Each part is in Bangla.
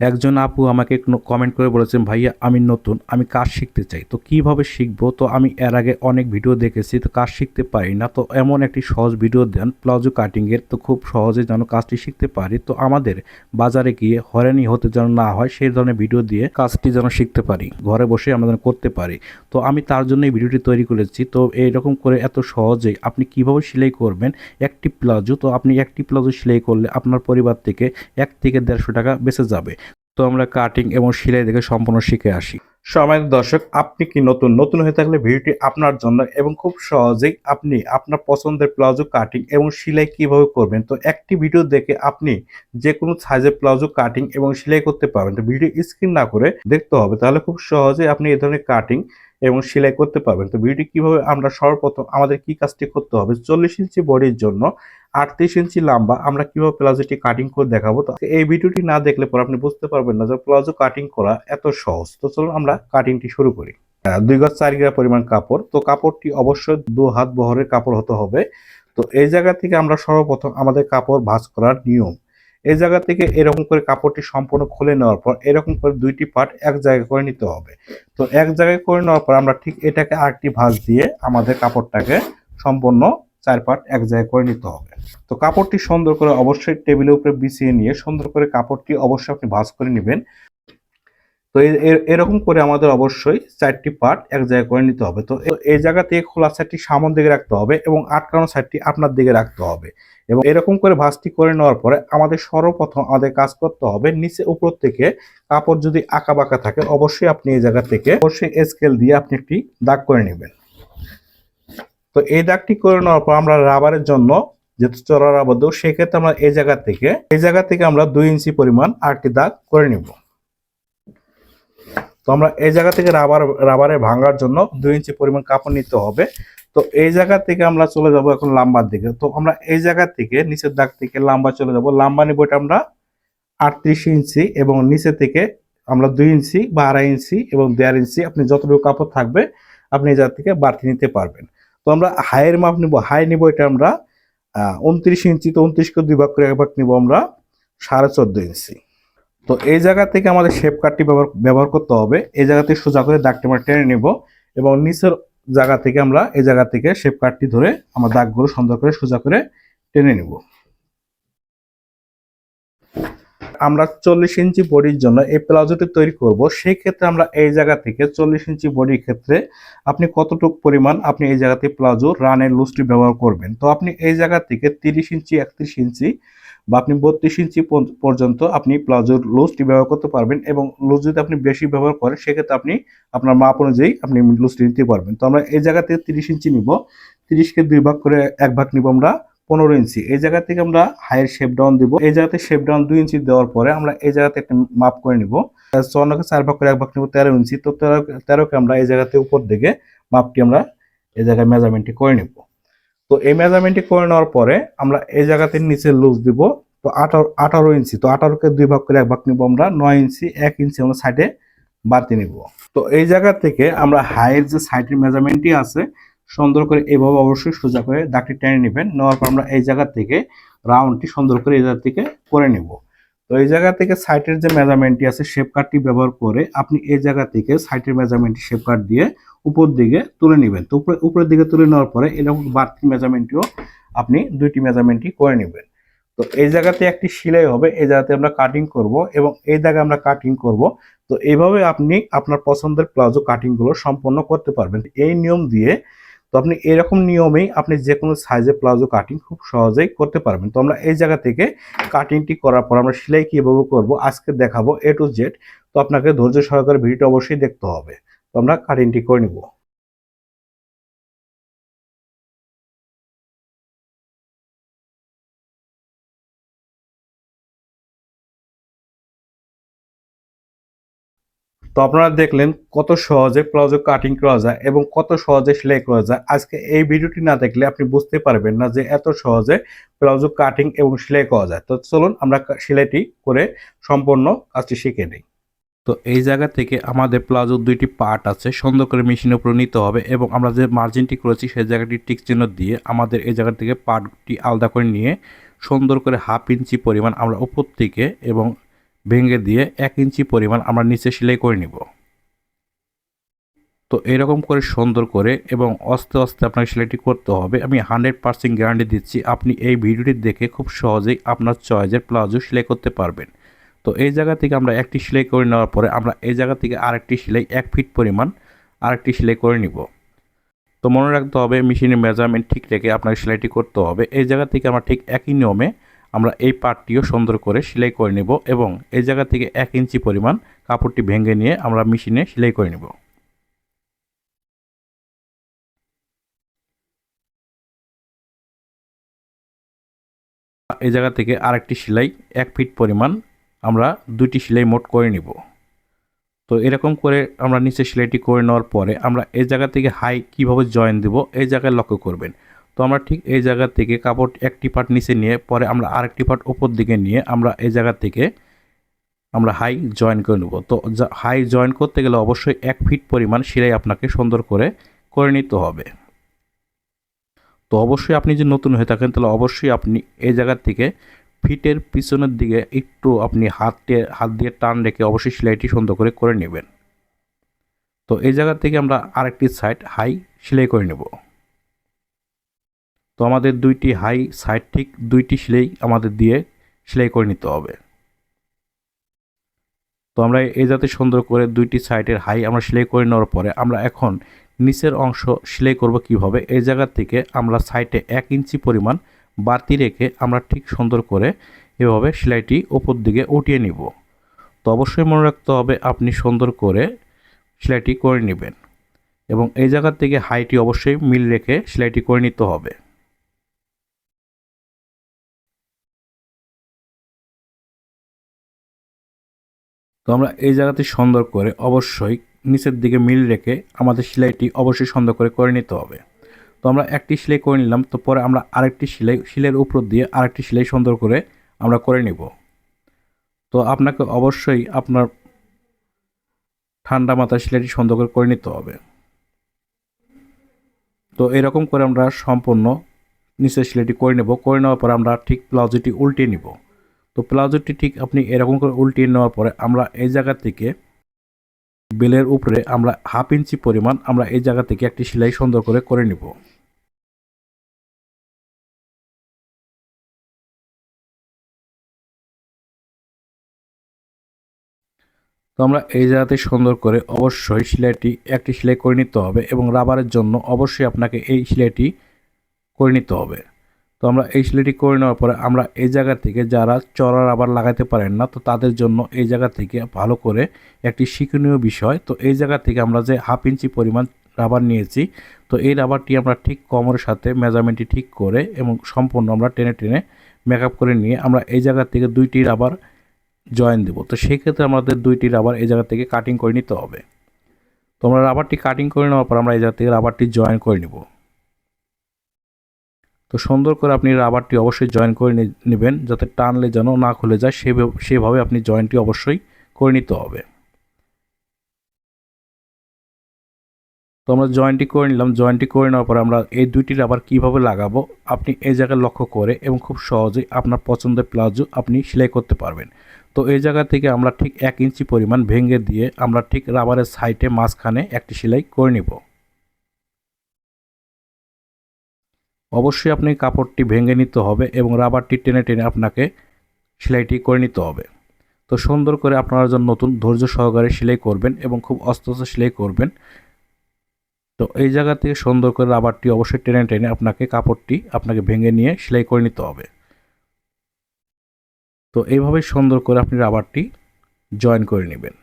একজন আপু আমাকে কমেন্ট করে বলেছেন, ভাইয়া আমি নতুন, আমি কাজ শিখতে চাই, তো কিভাবে শিখবো? তো আমি এর আগে অনেক ভিডিও দেখেছি, তো কাজ শিখতে পারি না, তো এমন একটি সহজ ভিডিও দেন প্লাজো কাটিংয়ের, তো খুব সহজে যেন কাজটি শিখতে পারি, তো আমাদের বাজারে গিয়ে হয়রানি হতে যেন না হয় সেই ধরনের ভিডিও দিয়ে কাজটি যেন শিখতে পারি, ঘরে বসে আমরা যেন করতে পারি। তো আমি তার জন্য এই ভিডিওটি তৈরি করেছি। তো এইরকম করে এত সহজেই আপনি কিভাবে সেলাই করবেন একটি প্লাজো, তো আপনি একটি প্লাজো সেলাই করলে আপনার পরিবার থেকে 1 থেকে 150 টাকা বেঁচে যাবে। তো আমরা কাটিং এবং সেলাই দেখে সম্পূর্ণ শিখে আসি। সম্মানিত দর্শক, আপনি কি নতুন হয়ে থাকলে ভিডিওটি আপনার জন্য, এবং খুব সহজেই আপনি আপনার পছন্দের প্লাজো কাটিং এবং সেলাই কিভাবে করবেন, তো একটি ভিডিও দেখে আপনি যে কোনো সাইজের প্লাজো কাটিং এবং সেলাই করতে পারবেন। তো ভিডিও স্ক্রিন না করে দেখতে হবে, তাহলে খুব সহজেই আপনি এই ধরনের কাটিং এবং সেলাই করতে পারবেন। তো ভিডিও কিভাবে, আমরা সর্বপ্রথম আমাদের কি কাজটি করতে হবে, 40 ইঞ্চি বডির জন্য 38 ইঞ্চি লম্বা আমরা কিভাবে প্লাজোটি কাটিং করে দেখাবো। তো এই ভিডিওটি না দেখলে পরে আপনি বুঝতে পারবেন না যে প্লাজো কাটিং করা এত সহজ। তো চলুন আমরা কাটিংটি শুরু করি। 2 গজ 4 গিরা পরিমাণ কাপড়, তো কাপড়টি অবশ্যই 2 হাত বহরের কাপড় হতে হবে। তো এই জায়গা থেকে আমরা সর্বপ্রথম আমাদের কাপড় ভাঁজ করার নিয়ম, এই জায়গা থেকে এরকম করে কাপড়টি সম্পূর্ণ খুলে নেওয়ার পর এরকম করে দুইটি পার্ট এক জায়গায় করে নিতে হবে। তো এক জায়গায় করে নেওয়ার পর আমরা ঠিক এটাকে আরেকটি ভাঁজ দিয়ে আমাদের কাপড়টাকে সম্পূর্ণ 4 পার্ট এক জায়গায় করে নিতে হবে। তো কাপড়টি সুন্দর করে অবশ্যই টেবিলের উপরে বিছিয়ে নিয়ে সুন্দর করে কাপড়টি অবশ্যই আপনি ভাঁজ করে নেবেন। তো এরকম করে আমাদের অবশ্যই 4টি পার্ট এক জায়গায় করে নিতে হবে। তো এই জায়গা থেকে খোলা সাইডটি সামনের দিকে রাখতে হবে এবং আটকানো সাইডটি আপনার দিকে রাখতে হবে। এবং এরকম করে ভাঁজটি করে নেওয়ার পরে আমাদের সর্বপ্রথম আমাদের কাজ করতে হবে, নিচে উপর থেকে কাপড় যদি আঁকা বাঁকা থাকে অবশ্যই আপনি এই জায়গা থেকে অবশ্যই স্কেল দিয়ে আপনি একটি দাগ করে নেবেন। তো এই দাগটি করে নেওয়ার পর আমরা রাবারের জন্য যেহেতু চড়া রাবার দেবো, সেক্ষেত্রে আমরা এই জায়গা থেকে আমরা 2 ইঞ্চি পরিমাণ আরেকটি দাগ করে নিব। তো আমরা এই জায়গা থেকে রাবারে ভাঙার জন্য 2 ইঞ্চি পরিমাণ কাপড় নিতে হবে। তো এই জায়গা থেকে আমরা চলে যাব এখন লাম্বার দিকে। তো আমরা এই জায়গা থেকে নিচের দাগ থেকে লাম্বা চলে যাব। লাম্বা নিব এটা আমরা 38 ইঞ্চি, এবং নিচে থেকে আমরা 2 ইঞ্চি বা 2.5 ইঞ্চি এবং 1.5 ইঞ্চি আপনি যতটুকু কাপড় থাকবে আপনি এই জায়গা থেকে বাড়তি নিতে পারবেন। তো আমরা হাইয়ের মাপ নিব, হাই নিব এটা আমরা 29 ইঞ্চি। তো 29কে 2 ভাগ করে 1 ভাগ নিব আমরা 14.5 ইঞ্চি। তো এই জায়গা থেকে আমাদের শেপ কাটটি ব্যবহার করতে হবে। এই জায়গা থেকে সোজা করে দাগটি আমরা টেনে নিব এবং নিচের জায়গা থেকে আমরা এই জায়গা থেকে শেপ কাটটি ধরে আমরা দাগগুলো সুন্দর করে সোজা করে টেনে নিব। আমরা 40 ইঞ্চি বডির জন্য এই প্লাজোটি তৈরি করব, সেই ক্ষেত্রে আমরা এই জায়গা থেকে 40 ইঞ্চি বডির ক্ষেত্রে আপনি কতটুকু পরিমাণ আপনি এই জায়গাতে প্লাজো রানের লুজটি ব্যবহার করবেন। তো আপনি এই জায়গা থেকে 30 ইঞ্চি 31 ইঞ্চি বা আপনি 32 ইঞ্চি পর্যন্ত আপনি প্লাজোর লুজটি ব্যবহার করতে পারবেন, এবং লুজ যদি আপনি বেশি ব্যবহার করেন সেক্ষেত্রে আপনি আপনার মাপ অনুযায়ী আপনি লুজটি নিতে পারবেন। তো আমরা এই জায়গা থেকে 30 ইঞ্চি নিব, 30কে 2 ভাগ করে 1 ভাগ নিব আমরা 15 ইঞ্চি। এই জায়গা থেকে আমরা হাইয়ের শেপ ডাউন দিব। এই জায়গাতে শেপ ডাউন 2 ইঞ্চি দেওয়ার পরে আমরা এই জায়গাতে একটা মাপ করে নিব। 54কে 4 ভাগ করে 1 ভাগ নিব 13 ইঞ্চি। তো 13কে আমরা এই জায়গাতে উপর দিকে মাপটি আমরা এই জায়গায় মেজারমেন্টটি করে নিব। তো এই মেজারমেন্টটি করে নেওয়ার পরে আমরা এই জায়গাতে নিচে লুজ দিব। তো 18 ইঞ্চি, তো 18কে 2 ভাগ করে 1 ভাগ নিব আমরা 9 ইঞ্চি। 1 ইঞ্চি আমরা সাইডে বাড়তি নিব। তো এই জায়গা থেকে আমরা হাইয়ের যে সাইডের মেজারমেন্টটি আছে সুন্দর করে এইভাবে অবশ্যই সোজা করে দাগটি টেনে নেবেন। নেওয়ার পর আমরা এই জায়গা থেকে রাউন্ডটি সুন্দর করে এই জায়গা থেকে করে নেব। তো এই জায়গা থেকে সাইডের যে মেজারমেন্টটি আছে শেপ কাটটি ব্যবহার করে আপনি এই জায়গা থেকে সাইডের মেজারমেন্টটি শেপ কাট দিয়ে উপর দিকে তুলে নেবেন। তো উপরের দিকে তুলে নেওয়ার পরে এরকম বাড়তি মেজারমেন্টটিও আপনি দুইটি মেজারমেন্টই করে নেবেন। তো এই জায়গাতে একটি সেলাই হবে, এই জায়গাতে আমরা কাটিং করব এবং এই জায়গায় আমরা কাটিং করব। তো এইভাবে আপনি আপনার পছন্দের প্লাজো কাটিং গুলো সম্পন্ন করতে পারবেন এই নিয়ম দিয়ে। তো আপনি এরকম নিয়মেই আপনি যে কোনো সাইজে প্লাজো কাটিং খুব সহজেই করতে পারবেন। তো আমরা এই জায়গা থেকে কাটিংটি করার পর আমরা সেলাই কিভাবে করব আজকে দেখাবো A to Z। তো আপনাকে ধৈর্য সহকারে ভিডিওটা অবশ্যই দেখতে হবে। তো আমরা কাটিংটি করে নিব। তো আপনারা দেখলেন কত সহজে প্লাজো কাটিং করা যায় এবং কত সহজে সেলাই করা যায়। আজকে এই ভিডিওটি না দেখলে আপনি বুঝতে পারবেন না যে এত সহজে প্লাজো কাটিং এবং সেলাই করা যায়। তো চলুন আমরা সেলাইটি করে সম্পূর্ণ কাজটি শিখে নিই। তো এই জায়গা থেকে আমাদের প্লাজোর দুইটি পার্ট আছে, সুন্দর করে মেশিনের উপরে নিতে হবে এবং আমরা যে মার্জিনটি করেছি সেই জায়গাটি টিক চিহ্ন দিয়ে আমাদের এই জায়গা থেকে পার্টটি আলাদা করে নিয়ে সুন্দর করে 1/2 ইঞ্চি পরিমাণ আমরা উপর থেকে এবং ভেঙে দিয়ে 1 ইঞ্চি পরিমাণ আমরা নিচে সেলাই করে নিব। তো এরকম করে সুন্দর করে এবং আস্তে আস্তে আপনাকে সেলাইটি করতে হবে। আমি 100% গ্যারান্টি দিচ্ছি আপনি এই ভিডিওটি দেখে খুব সহজেই আপনার চয়েসের প্লাজো সেলাই করতে পারবেন। তো এই জায়গা থেকে আমরা একটি সেলাই করে নেওয়ার পরে আমরা এই জায়গা থেকে আরেকটি সেলাই 1 ফিট পরিমাণ আরেকটি সেলাই করে নিব। তো মনে রাখতে হবে মেশিনের মেজারমেন্ট ঠিক রেখে আপনাকে সেলাইটি করতে হবে। এই জায়গা থেকে আমরা ঠিক একই নিয়মে আমরা এই পার্টটিও সুন্দর করে সেলাই করে নেব এবং এই জায়গা থেকে 1 ইঞ্চি পরিমাণ কাপড়টি ভেঙে নিয়ে আমরা মেশিনে সেলাই করে নেব। এই জায়গা থেকে আরেকটি সেলাই 1 ফিট পরিমাণ আমরা দুইটি সেলাই মোট করে নিব। তো এরকম করে আমরা নিচে সেলাইটি করে নেওয়ার পরে আমরা এই জায়গা থেকে হাই কিভাবে জয়েন দেব এই জায়গায় লক্ষ্য করবেন। তো আমরা ঠিক এই জায়গা থেকে কাপড় একটি পার্ট নিচে নিয়ে পরে আমরা আরেকটি পার্ট উপর দিকে নিয়ে আমরা এই জায়গা থেকে আমরা হাই জয়েন করে নেব। তো হাই জয়েন করতে গেলে অবশ্যই 1 ফিট পরিমাণ সেলাই আপনাকে সুন্দর করে নিতে হবে। তো অবশ্যই আপনি যদি নতুন হয়ে থাকেন তাহলে অবশ্যই আপনি এই জায়গা থেকে ফিটের পিছনের দিকে একটু আপনি হাত দিয়ে টান রেখে অবশ্যই সেলাইটি সুন্দর করে নেবেন। তো এই জায়গা থেকে আমরা আরেকটি সাইড হাই সেলাই করে নেব। তো আমাদের দুইটি হাই সাইড ঠিক দুইটি সেলাই আমাদের দিয়ে সেলাই করে নিতে হবে। তো আমরা এই যাতে সুন্দর করে দুইটি সাইডের হাই আমরা সেলাই করে নেওয়ার পরে আমরা এখন নিচের অংশ সেলাই করব কিভাবে। এই জায়গা থেকে আমরা সাইডে 1 ইঞ্চি পরিমাণ বাড়তি রেখে আমরা ঠিক সুন্দর করে এভাবে সেলাইটি উপর দিকে উঠিয়ে নিব। তো অবশ্যই মনে রাখতে হবে আপনি সুন্দর করে সেলাইটি করে নেবেন এবং এই জায়গা থেকে হাইটি অবশ্যই মিল রেখে সেলাইটি করে নিতে হবে। তো আমরা এই জায়গাতে সুন্দর করে অবশ্যই নিচের দিকে মিল রেখে আমাদের সেলাইটি অবশ্যই সুন্দর করে নিতে হবে। তো আমরা একটি সেলাই করে নিলাম। তো পরে আমরা আরেকটি সেলাইয়ের উপর দিয়ে আরেকটি সেলাই সুন্দর করে আমরা করে নিব। তো আপনাকে অবশ্যই আপনার ঠান্ডা মাথায় সেলাইটি সুন্দর করে নিতে হবে। তো এরকম করে আমরা সম্পূর্ণ নিচের সেলাইটি করে নেব। করে নেওয়ার পর আমরা ঠিক প্লাজোটি উল্টিয়ে নিব। তো প্লাজোটি ঠিক আপনি এরকম করে উল্টিয়ে নেওয়ার পরে আমরা এই জায়গা থেকে বেলের উপরে আমরা 1/2 ইঞ্চি পরিমাণ আমরা এই জায়গা থেকে একটি সেলাই সুন্দর করে নিব। তো আমরা এই জায়গাতে সুন্দর করে অবশ্যই সেলাইটি একটি সেলাই করে নিতে হবে এবং রাবারের জন্য অবশ্যই আপনাকে এই সেলাইটি করে নিতে হবে। তো আমরা এই সেলাইটি করে নেওয়ার পরে আমরা এই জায়গা থেকে যারা চড়া রাবার লাগাতে পারেন না তো তাদের জন্য এই জায়গা থেকে ভালো করে একটি শিক্ষণীয় বিষয়। তো এই জায়গা থেকে আমরা যে 1/2 ইঞ্চি পরিমাণ রাবার নিয়েছি তো এই রাবারটি আমরা ঠিক কোমরের সাথে মেজারমেন্টটি ঠিক করে এবং সম্পূর্ণ আমরা টেনে মেকআপ করে নিয়ে আমরা এই জায়গা থেকে দুইটি রাবার জয়েন দেব। তো সেই ক্ষেত্রে আমাদের দুইটি রাবার এই জায়গা থেকে কাটিং করে নিতে হবে। তো আমরা রাবারটি কাটিং করে নেওয়ার পর আমরা এই জায়গা থেকে রাবারটি জয়েন করে নেব। তো সুন্দর করে আপনি রাবারটি অবশ্যই জয়েন করে নেবেন যাতে টানলে যেন না খুলে যায় সেভাবে আপনি জয়েন্টটি অবশ্যই করে নিতে হবে। তো আমরা জয়েন্টটি করে নিলাম। জয়েন্টটি করে নেওয়ার পর আমরা এই দুইটি রাবার কিভাবে লাগাবো আপনি এই জায়গায় লক্ষ্য করে এবং খুব সহজেই আপনার পছন্দের প্লাজো আপনি সেলাই করতে পারবেন। তো এই জায়গা থেকে আমরা ঠিক 1 ইঞ্চি পরিমাণ ভেঙে দিয়ে আমরা ঠিক রাবারের সাইডে মাঝখানে একটি সেলাই করে নিব। অবশ্যই আপনি কাপড়টি ভেঙে নিতে হবে এবং রাবারটি টেনে আপনাকে সেলাইটি করে নিতে হবে। তো সুন্দর করে আপনারা যখন নতুন ধৈর্য সহকারে সেলাই করবেন এবং খুব আস্তে আস্তে সেলাই করবেন। তো এই জায়গা থেকে সুন্দর করে রাবারটি অবশ্যই টেনে আপনাকে কাপড়টি আপনাকে ভেঙে নিয়ে সেলাই করে নিতে হবে। তো এইভাবে সুন্দর করে আপনি রাবারটি জয়েন করে নেবেন।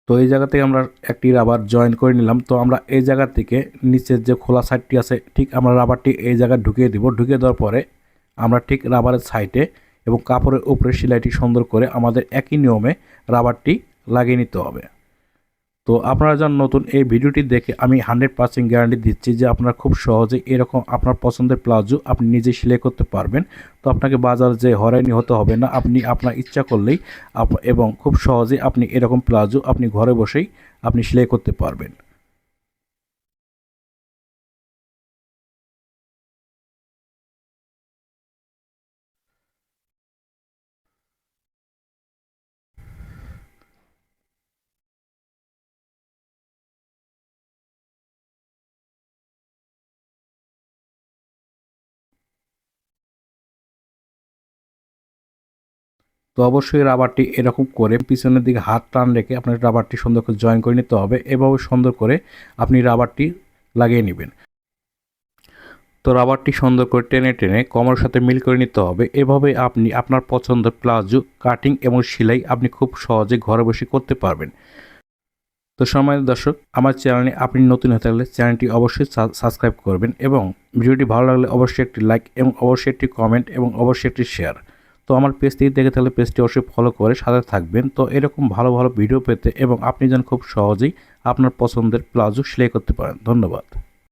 তো এই জায়গা থেকে আমরা একটি রাবার জয়েন করে নিলাম। তো আমরা এই জায়গা থেকে নিচের যে খোলা সাইডটি আছে ঠিক আমরা রাবারটি এই জায়গায় ঢুকিয়ে দিব। ঢুকিয়ে দেওয়ার পরে আমরা ঠিক রাবারের সাইডে এবং কাপড়ের উপরে সেলাইটি সুন্দর করে আমাদের একই নিয়মে রাবারটি লাগিয়ে নিতে হবে। তো আপনারা যারা নতুন এই ভিডিওটি দেখে আমি 100% গ্যারান্টি দিচ্ছি যে আপনারা খুব সহজে এরকম আপনার পছন্দের প্লাজো আপনি নিজে সেলাই করতে পারবেন। তো আপনাকে বাজার যে হয়রানি হতে হবে না, আপনি আপনার ইচ্ছা করলেই এবং খুব সহজে আপনি এরকম প্লাজো আপনি ঘরে বসেই আপনি সেলাই করতে পারবেন। তো অবশ্যই রাবারটি এরকম করে পিছনের দিকে হাত টান রেখে আপনার রাবারটি সুন্দর করে জয়েন করে নিতে হবে। এভাবে সুন্দর করে আপনি রাবারটি লাগিয়ে নেবেন। তো রাবারটি সুন্দর করে টেনে টেনে কোমরের সাথে মিল করে নিতে হবে। এভাবে আপনি আপনার পছন্দের প্লাজো কাটিং এবং সেলাই আপনি খুব সহজে ঘরে বসে করতে পারবেন। তো সম্মানিত দর্শক, আমার চ্যানেলে আপনি নতুন হয়ে থাকলে চ্যানেলটি অবশ্যই সাবস্ক্রাইব করবেন এবং ভিডিওটি ভালো লাগলে অবশ্যই একটি লাইক এবং অবশ্যই একটি কমেন্ট এবং অবশ্যই একটি শেয়ার। তো আমার পেজটি দেখে থাকলে পেজটি অবশ্যই ফলো করে সাথে থাকবেন। তো এরকম ভালো ভালো ভিডিও পেতে এবং আপনি যেন খুব সহজেই আপনার পছন্দের প্লাজো সেলাই করতে পারেন। ধন্যবাদ।